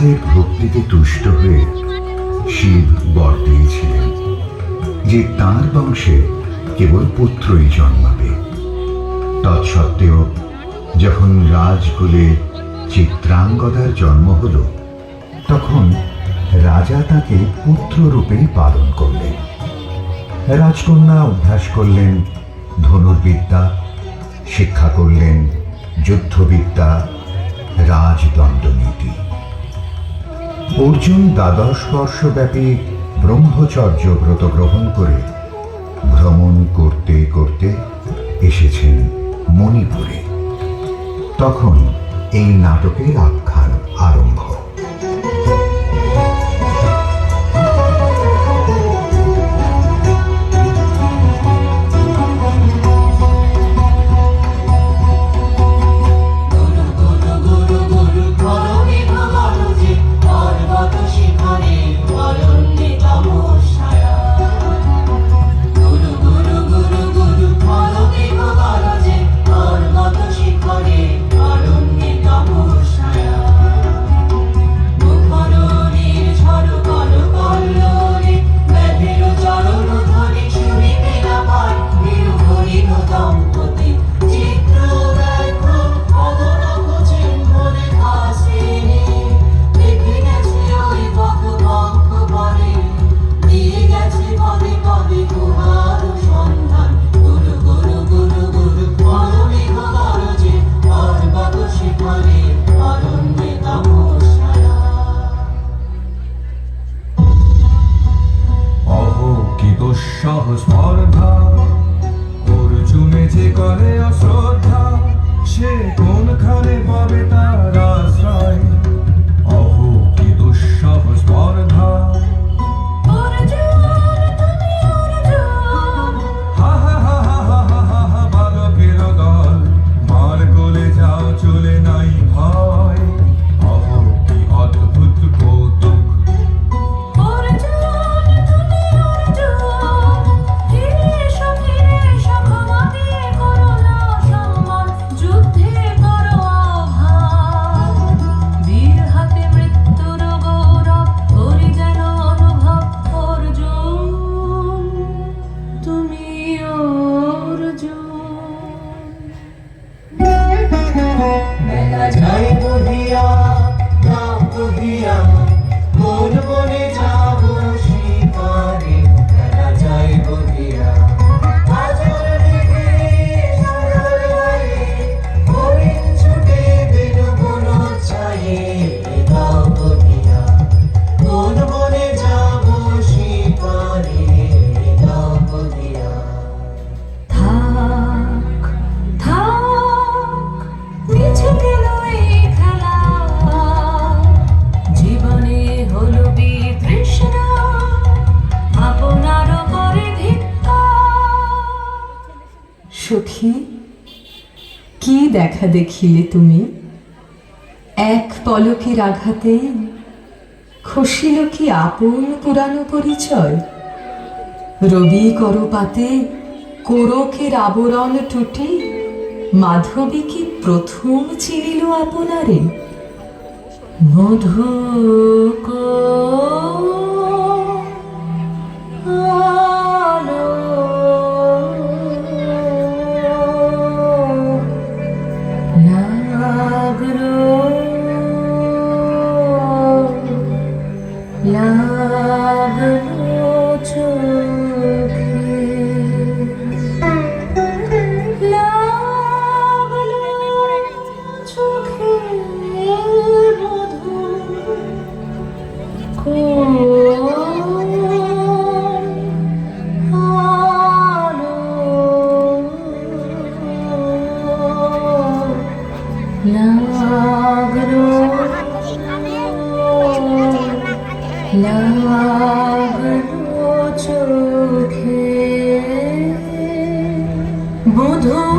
রাজের ভক্তিতে তুষ্ট হয়ে শিব বর দিয়েছিলেন যে তাঁর বংশে কেবল পুত্রই জন্মাবে। তৎসত্ত্বেও যখন রাজকুলে চিত্রাঙ্গদার জন্ম হল, তখন রাজা তাকে পুত্ররূপেই পালন করলেন। রাজকন্যা অভ্যাস করলেন ধনুর্বিদ্যা, শিক্ষা করলেন যুদ্ধবিদ্যা, রাজদণ্ডনীতি। অর্জুন 12 বর্ষব্যাপী ব্রহ্মচর্য ব্রত গ্রহণ করে ভ্রমণ করতে করতে এসেছেন মণিপুরে। তখন এই নাটকের আখ্যান আরম্ভ। স্পর্ধা অর্জুনে যে করে অশ্রদ্ধা, সে কোনখানে পাবে তার আশ্রয়? অহো কি দুঃসহ স্পর্ধা। হা হা হা হা হা হা হা হা, বালকের দল মার কোলে যাও, চলে নাই ভয়। অহো কি অদ্ভুত কৌতুক। সখী, কি দেখা দেখিলে তুমি? এক পলকের আঘাতে খসিল কি আপন পুরানো পরিচয়? রবি করপাতে কোরকের আবরণ টুটি মাধবী কি প্রথম চিনিল আপনারে? মধু চোখে মধু